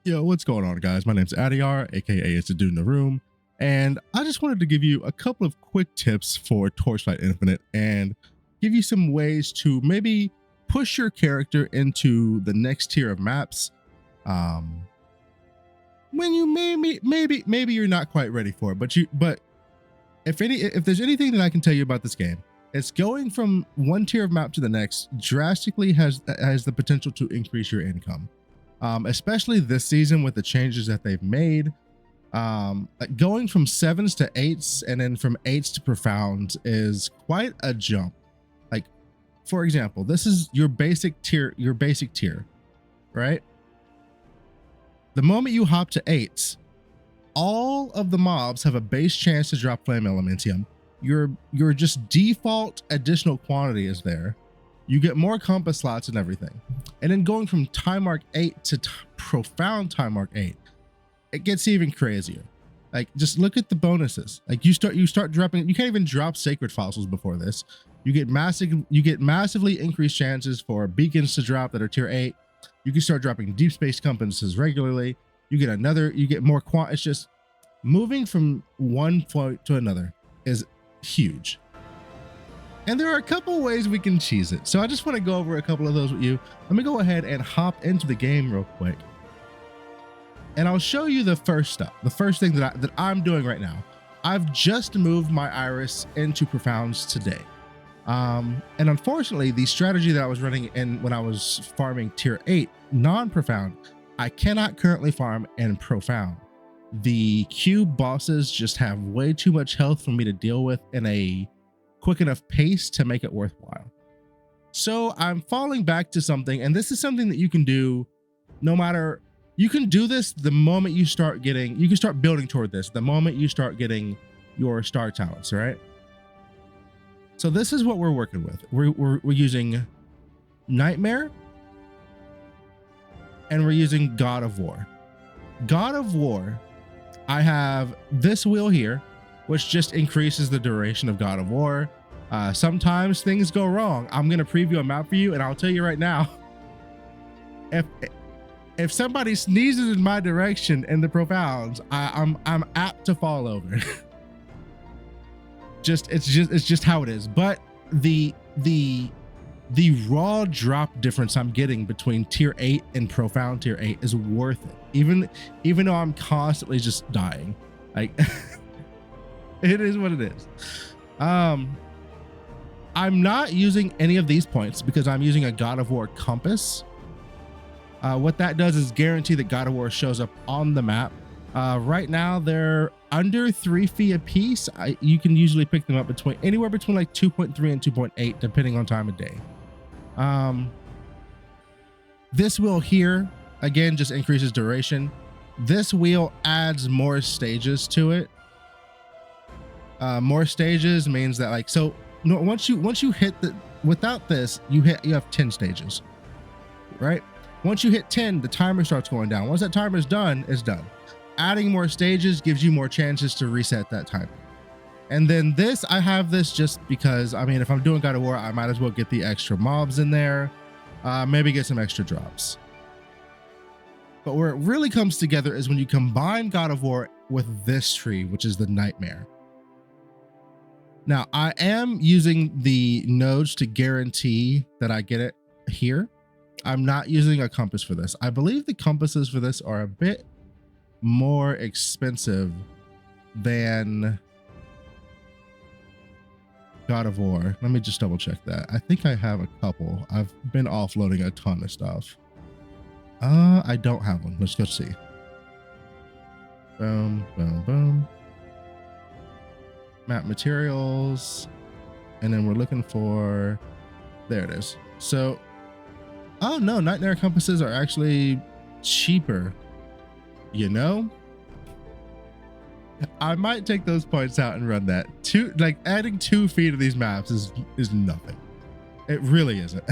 Yo, what's going on, guys? My name's Adiar, aka It's a Dude in the Room, and I just wanted to give you a couple of quick tips for Torchlight Infinite and give you some ways to maybe push your character into the next tier of maps when you maybe you're not quite ready for it. But if there's anything that I can tell you about this game, it's going from one tier of map to the next drastically has the potential to increase your income. Especially this season with the changes that they've made. Like going from 7s to 8s and then from 8s to Profound is quite a jump. Like, for example, this is your basic tier, right? The moment you hop to 8s, all of the mobs have a base chance to drop Flame Elementium. Your just default additional quantity is there. You get more compass slots and everything. And then going from Timemark 8 to Profound Timemark 8, it gets even crazier. Like, just look at the bonuses. Like, you start dropping, you can't even drop sacred fossils before this. You get massively increased chances for beacons to drop that are tier 8. You can start dropping deep space compasses regularly. You get more it's just moving from one point to another is huge. And there are a couple ways we can cheese it. So I just want to go over a couple of those with you. Let me go ahead and hop into the game real quick. And I'll show you the first stuff. The first thing that I'm doing right now. I've just moved my iris into Profounds today. And unfortunately, the strategy that I was running in when I was farming tier 8 non-Profound, I cannot currently farm in Profound. The cube bosses just have way too much health for me to deal with in a quick enough pace to make it worthwhile. So I'm falling back to something, and this is something that you can do no matter, you can do this the moment you start getting, you can start building toward this the moment you start getting your star talents, right? So this is what we're working with. We're using Nightmare, and we're using God of War. God of War, I have this wheel here, which just increases the duration of God of War. Sometimes things go wrong. I'm going to preview a map for you, and I'll tell you right now, if somebody sneezes in my direction in the Profounds, I'm apt to fall over. It's just how it is. But the raw drop difference I'm getting between tier 8 and Profound tier 8 is worth it. Even though I'm constantly just dying. Like it is what it is. I'm not using any of these points because I'm using a God of War compass. What that does is guarantee that God of War shows up on the map. Right now they're under 3 fee a piece. You can usually pick them up anywhere between like 2.3 and 2.8 depending on time of day. This wheel here again just increases duration. This wheel adds more stages to it. More stages means that, like, so no, once you hit without this, you have 10 stages, right? Once you hit 10, the timer starts going down. Once that timer is done, it's done. Adding more stages gives you more chances to reset that timer. And then this, I have this just because, I mean, if I'm doing God of War, I might as well get the extra mobs in there, maybe get some extra drops. But where it really comes together is when you combine God of War with this tree, which is the Nightmare. Now, I am using the nodes to guarantee that I get it here. I'm not using a compass for this. I believe the compasses for this are a bit more expensive than God of War. Let me just double check that. I think I have a couple. I've been offloading a ton of stuff. I don't have one. Let's go see. Boom, boom, boom. Map materials, and then we're looking for, there it is. So, oh no, Nightmare compasses are actually cheaper. You know, I might take those points out and run that. Like adding 2 feet to these maps is nothing. It really isn't.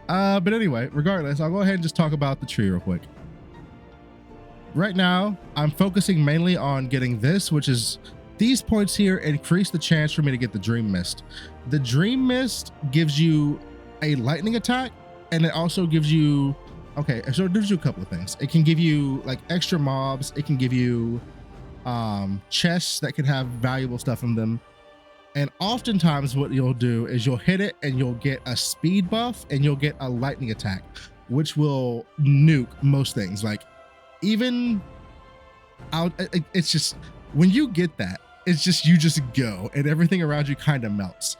But anyway, regardless, I'll go ahead and just talk about the tree real quick. Right now, I'm focusing mainly on getting this, which is these points here increase the chance for me to get the Dream Mist. The Dream Mist gives you a lightning attack, and it also gives you Okay, so it gives you a couple of things. It can give you like extra mobs. It can give you chests that could have valuable stuff in them. And oftentimes what you'll do is you'll hit it and you'll get a speed buff and you'll get a lightning attack, which will nuke most things. Like even out, it's just when you get that, it's just you just go and everything around you kind of melts.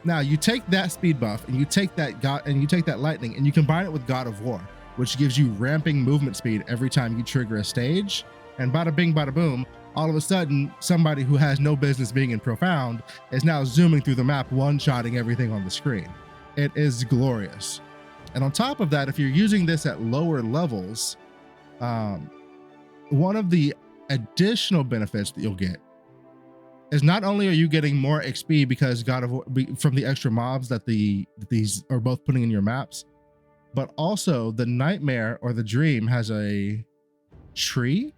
Now you take that speed buff and you take that lightning and you combine it with God of War, which gives you ramping movement speed every time you trigger a stage. And bada bing, bada boom, all of a sudden, somebody who has no business being in Profound is now zooming through the map, one-shotting everything on the screen. It is glorious. And on top of that, if you're using this at lower levels, one of the additional benefits that you'll get is not only are you getting more XP because from the extra mobs that these are both putting in your maps, but also the nightmare or the dream has a tree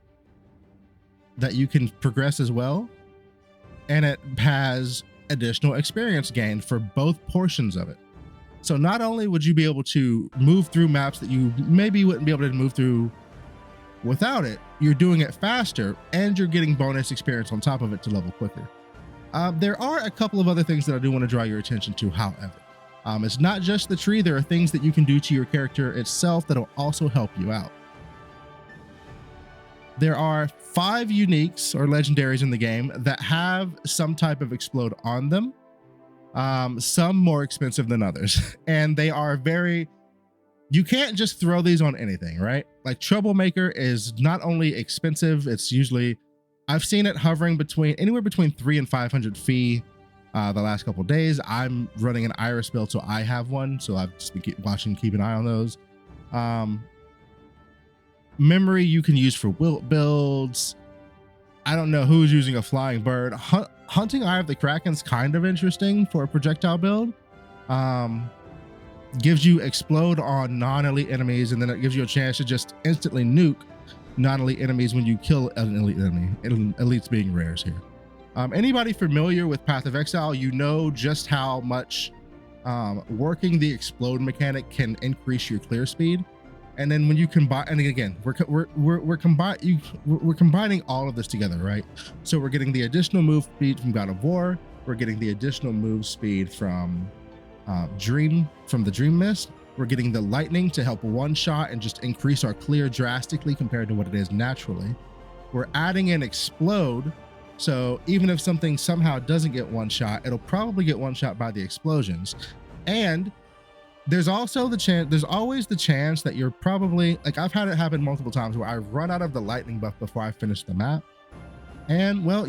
that you can progress as well, and it has additional experience gained for both portions of it. So not only would you be able to move through maps that you maybe wouldn't be able to move through without it, you're doing it faster and you're getting bonus experience on top of it to level quicker. There are a couple of other things that I do want to draw your attention to, however. It's not just the tree. There are things that you can do to your character itself that'll also help you out. There are 5 uniques or legendaries in the game that have some type of explode on them, some more expensive than others. And they are you can't just throw these on anything, right? Like Troublemaker is not only expensive, it's usually, I've seen it hovering anywhere between 300 and 500 fee the last couple of days. I'm running an Iris build, so I have one. So I've just been keep an eye on those. Memory you can use for wilt builds. I don't know who's using a flying bird. Hunting Eye of the Kraken's kind of interesting for a projectile build. Gives you explode on non-elite enemies, and then it gives you a chance to just instantly nuke non-elite enemies when you kill an elite enemy. Elites being rares here. Anybody familiar with Path of Exile, you know just how much working the explode mechanic can increase your clear speed. And then when you combine, and again, we're combining all of this together, right? So we're getting the additional move speed from God of War. We're getting the additional move speed from the Dream Mist. We're getting the lightning to help one shot and just increase our clear drastically compared to what it is naturally. We're adding in explode. So even if something somehow doesn't get one shot, it'll probably get one shot by the explosions. And there's always the chance that you're probably, like I've had it happen multiple times where I run out of the lightning buff before I finish the map. And well,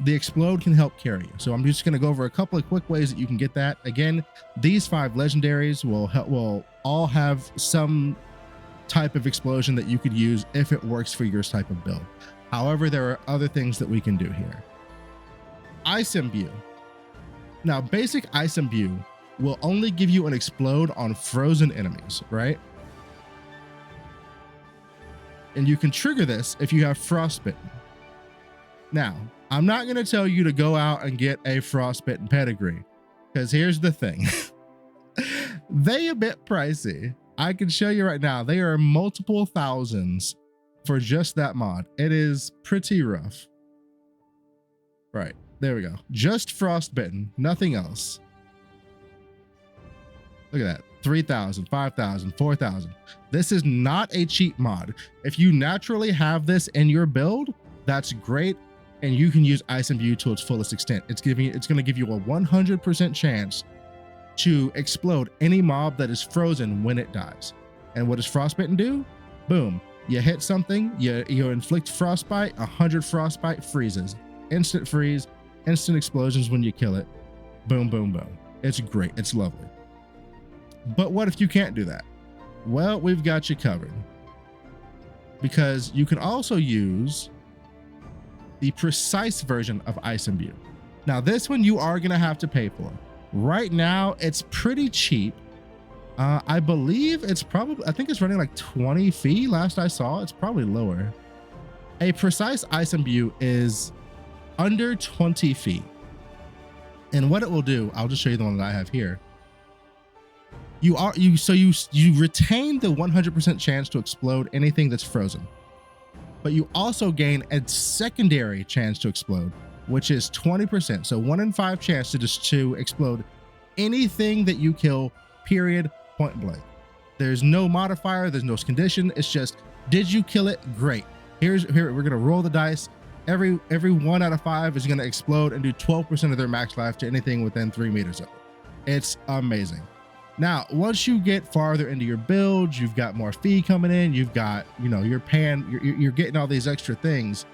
the explode can help carry you. So I'm just going to go over a couple of quick ways that you can get that. Again, these 5 legendaries will all have some type of explosion that you could use if it works for your type of build. However, there are other things that we can do here. Ice Imbue. Now, basic Ice Imbue will only give you an explode on frozen enemies, right? And you can trigger this if you have Frostbitten. Now, I'm not going to tell you to go out and get a Frostbitten pedigree, because here's the thing. They a bit pricey. I can show you right now. They are multiple thousands for just that mod. It is pretty rough. Right, there we go. Just Frostbitten, nothing else. Look at that. 3,000, 5,000, 4,000. This is not a cheap mod. If you naturally have this in your build, that's great. And you can use Ice Imbue to its fullest extent. It's going to give you a 100% chance to explode any mob that is frozen when it dies. And what does Frostbitten do? Boom. You hit something, you inflict frostbite, 100 frostbite freezes. Instant freeze, instant explosions when you kill it. Boom, boom, boom. It's great. It's lovely. But what if you can't do that? Well, we've got you covered. Because you can also use the precise version of Ice Imbue. Now, this one you are going to have to pay for. Right now, it's pretty cheap. I believe it's probably, I think it's running like 20 fee. Last I saw, it's probably lower. A precise Ice Imbue is under 20 fee. And what it will do, I'll just show you the one that I have here. you retain the 100% chance to explode anything that's frozen, but you also gain a secondary chance to explode, which is 20%. So 1 in 5 chance to explode anything that you kill, period, point blank. There's no modifier, there's no condition. It's just, did you kill it? Great. Here we're gonna roll the dice. Every 1 out of 5 is gonna explode and do 12% of their max life to anything within 3 meters of it. It's amazing. Now, once you get farther into your build, you've got more fee coming in, you've got, you're getting all these extra things.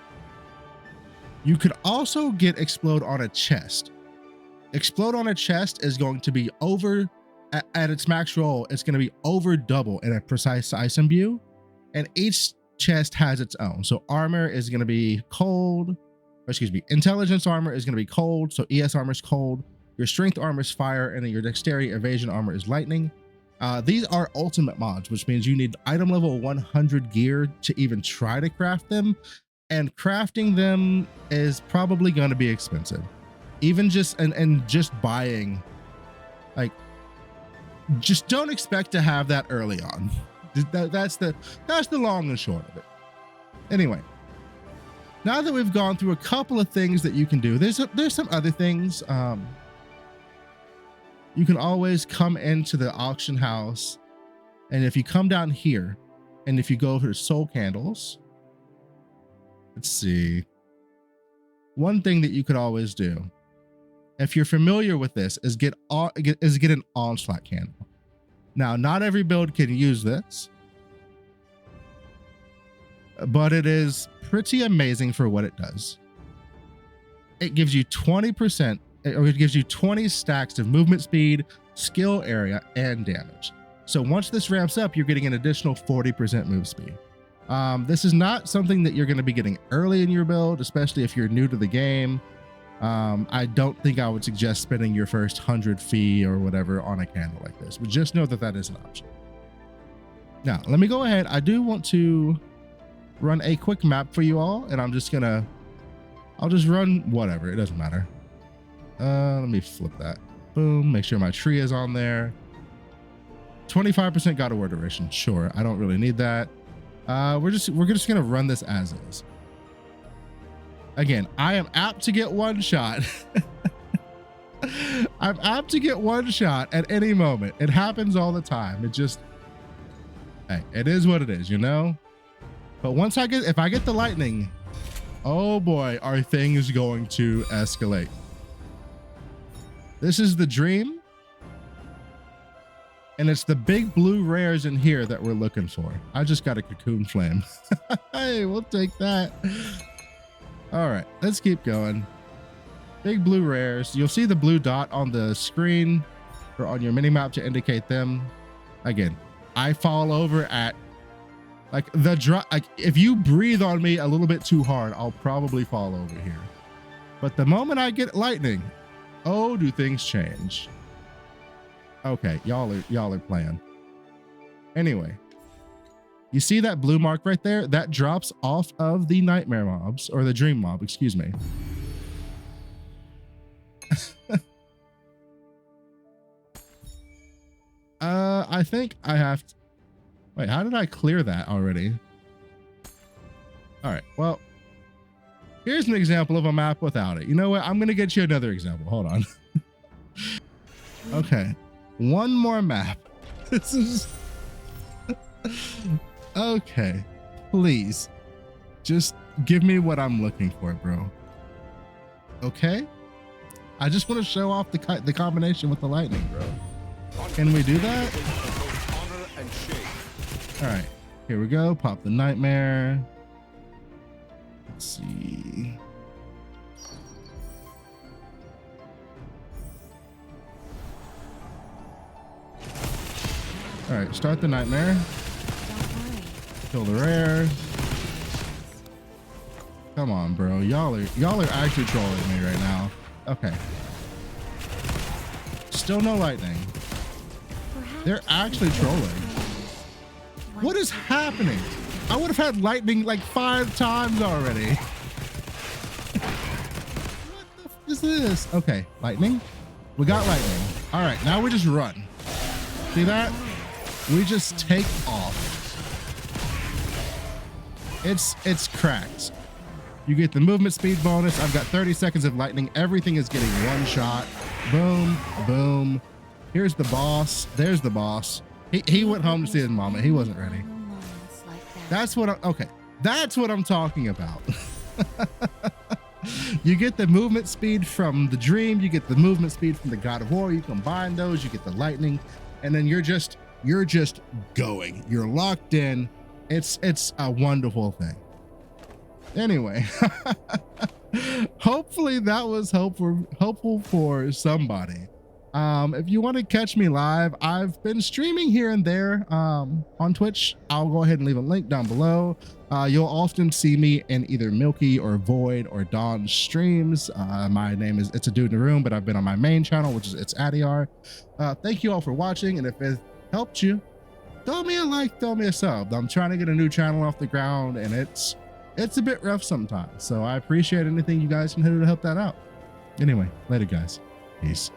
You could also get explode on a chest. Explode on a chest is going to be over at its max roll. It's going to be over double in a precise ice imbue, and each chest has its own. So armor is going to be cold, or excuse me, intelligence armor is going to be cold. So ES armor is cold. Your strength armor is fire, and then your dexterity evasion armor is lightning. These are ultimate mods, which means you need item level 100 gear to even try to craft them. And crafting them is probably going to be expensive. Even just just buying, like, just don't expect to have that early on. That's the long and short of it. Anyway, now that we've gone through a couple of things that you can do, there's some other things. You can always come into the auction house, and if you come down here, and if you go to soul candles, let's see. One thing that you could always do, if you're familiar with this, is get an onslaught candle. Now, not every build can use this, but it is pretty amazing for what it does. It gives you 20%, or it gives you 20 stacks of movement speed, skill area, and damage. So once this ramps up, you're getting an additional 40% move speed. This is not something that you're going to be getting early in your build, especially if you're new to the game. I don't think I would suggest spending your first 100 fee or whatever on a candle like this, but just know that that is an option. Now, let me go ahead. I do want to run a quick map for you all, and I'll just run whatever. It doesn't matter. Let me flip that. Boom. Make sure my tree is on there. 25% God of War duration. Sure. I don't really need that. We're just going to run this as is. Again, I am apt to get one shot. I'm apt to get one shot at any moment. It happens all the time. It just, hey, it is what it is, you know? But if I get the lightning, oh boy, are things going to escalate. This is the dream. And it's the big blue rares in here that we're looking for. I just got a cocoon flame. Hey, we'll take that. All right, let's keep going. Big blue rares. You'll see the blue dot on the screen or on your mini map to indicate them. Again, I fall over at like the drop. Like if you breathe on me a little bit too hard, I'll probably fall over here. But the moment I get lightning, oh, do things change. Okay, y'all are playing. Anyway, you see that blue mark right there? That drops off of the nightmare mobs, or the dream mob, excuse me. I think I have to, wait, how did I clear that already? All right, well, here's an example of a map without it. You know what? I'm gonna get you another example. Hold on. Okay, one more map. This is okay. Please, just give me what I'm looking for, bro. Okay, I just want to show off the combination with the lightning, bro. Can we do that? All right, here we go. Pop the nightmare. Let's see. All right, start the nightmare. Kill the rares. Come on, bro. Y'all are actually trolling me right now. Okay. Still no lightning. They're actually trolling. What is happening? I would have had lightning like 5 times already. What the f is this? Okay, lightning. We got lightning. All right, now we just run. See that? We just take off. It's cracked. You get the movement speed bonus. I've got 30 seconds of lightning. Everything is getting one shot. Boom, boom. Here's the boss. There's the boss. He went home to see his mama. He wasn't ready. That's what that's what I'm talking about. You get the movement speed from the dream. You get the movement speed from the God of War. You combine those, you get the lightning, and then you're just going. You're locked in. It's a wonderful thing. Anyway, hopefully that was helpful for somebody. If you want to catch me live, I've been streaming here and there on Twitch. I'll go ahead and leave a link down below. You'll often see me in either Milky or Void or Dawn streams. My name is It's a Dude in the Room, but I've been on my main channel, which is It's Adiar. Thank you all for watching, and if it helped you, throw me a like, throw me a sub. I'm trying to get a new channel off the ground, and it's a bit rough sometimes. So I appreciate anything you guys can do to help that out. Anyway, later guys. Peace.